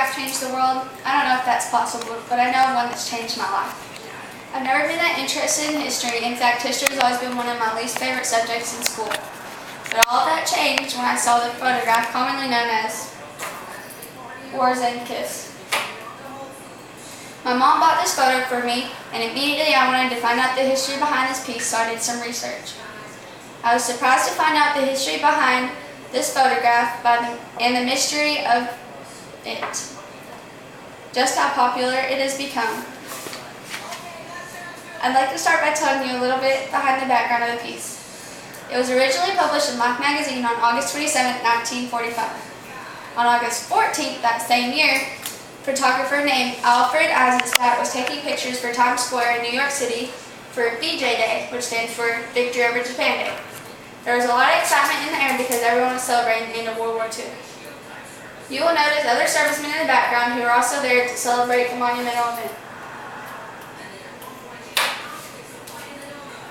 photograph changed the world? I don't know if that's possible, but I know one that's changed my life. I've never been that interested in history. In fact, history has always been one of my least favorite subjects in school. But all of that changed when I saw the photograph commonly known as War's End Kiss. My mom bought this photo for me, and immediately I wanted to find out the history behind this piece, so I did some research. I was surprised to find out the history behind this photograph and the mystery of it. Just how popular it has become. I'd like to start by telling you a little bit behind the background of the piece. It was originally published in Life magazine on August 27, 1945. On August 14th that same year, a photographer named Alfred Eisenstadt was taking pictures for Times Square in New York City for VJ Day, which stands for Victory Over Japan Day. There was a lot of excitement in the air because everyone was celebrating the end of World War II. You will notice other servicemen in the background who are also there to celebrate the monumental event.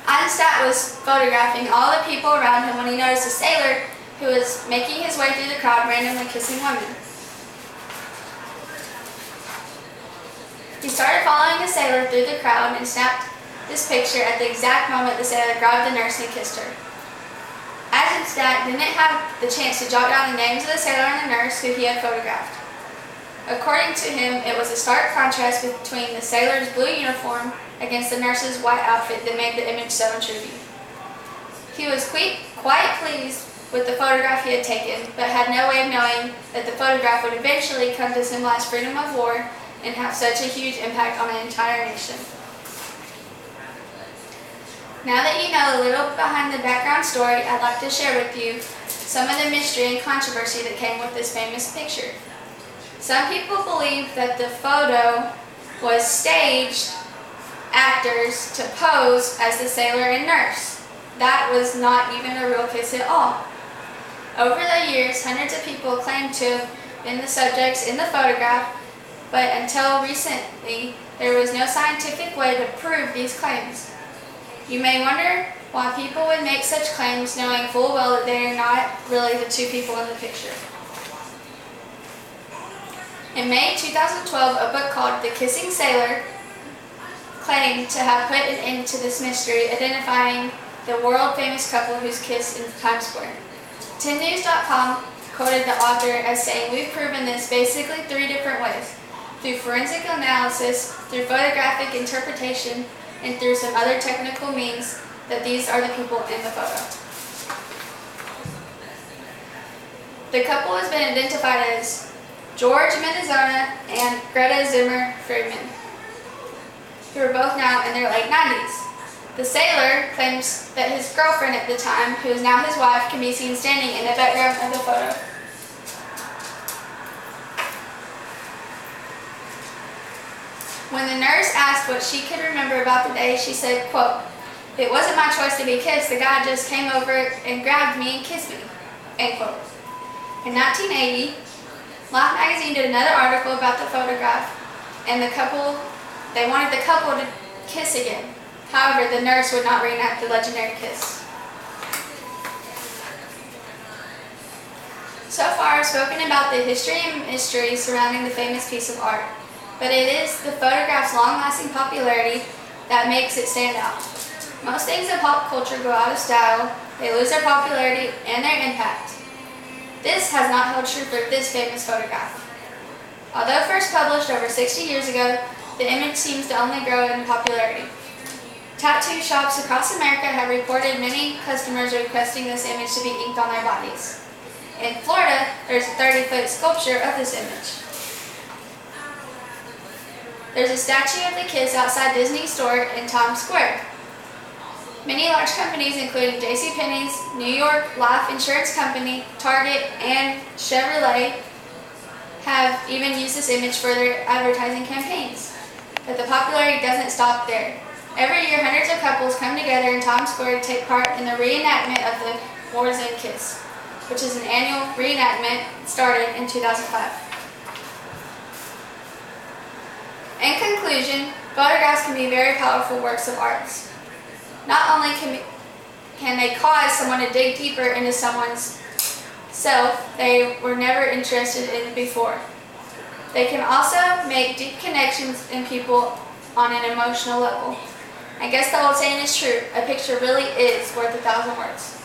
Eisenstadt was photographing all the people around him when he noticed a sailor who was making his way through the crowd randomly kissing women. He started following the sailor through the crowd and snapped this picture at the exact moment the sailor grabbed the nurse and kissed her. Eisenstadt didn't have the chance to jot down the names of the sailor and the nurse who he had photographed. According to him, it was a stark contrast between the sailor's blue uniform against the nurse's white outfit that made the image so intriguing. He was quite pleased with the photograph he had taken, but had no way of knowing that the photograph would eventually come to symbolize freedom of war and have such a huge impact on an entire nation. Now that you know a little behind the background story, I'd like to share with you some of the mystery and controversy that came with this famous picture. Some people believe that the photo was staged actors to pose as the sailor and nurse. That was not even a real kiss at all. Over the years, hundreds of people claimed to have been the subjects in the photograph, but until recently, there was no scientific way to prove these claims. You may wonder why people would make such claims knowing full well that they are not really the two people in the picture. In May 2012, a book called The Kissing Sailor claimed to have put an end to this mystery, identifying the world-famous couple whose kissed in Times Square. 10news.com quoted the author as saying, "We've proven this basically 3 different ways: through forensic analysis, through photographic interpretation, and through some other technical means that these are the people in the photo." The couple has been identified as George Mendozana and Greta Zimmer Friedman, who are both now in their late 90s. The sailor claims that his girlfriend at the time, who is now his wife, can be seen standing in the background of the photo. When the nurse asked what she could remember about the day, she said, quote, "It wasn't my choice to be kissed. The guy just came over and grabbed me and kissed me," end quote. In 1980, Life magazine did another article about the photograph, and they wanted the couple to kiss again. However, the nurse would not reenact the legendary kiss. So far, I've spoken about the history and mystery surrounding the famous piece of art, but it is the photograph's long-lasting popularity that makes it stand out. Most things in pop culture go out of style, they lose their popularity and their impact. This has not held true for this famous photograph. Although first published over 60 years ago, the image seems to only grow in popularity. Tattoo shops across America have reported many customers requesting this image to be inked on their bodies. In Florida, there's a 30-foot sculpture of this image. There's a statue of the kiss outside Disney's store in Times Square. Many large companies, including JCPenney's, New York Life Insurance Company, Target, and Chevrolet, have even used this image for their advertising campaigns. But the popularity doesn't stop there. Every year, hundreds of couples come together in Times Square to take part in the reenactment of the War's End Kiss, which is an annual reenactment started in 2005. In conclusion, photographs can be very powerful works of art. Not only can they cause someone to dig deeper into someone's self they were never interested in before, They can also make deep connections in people on an emotional level. I guess the old saying is true, a picture really is worth 1,000 words.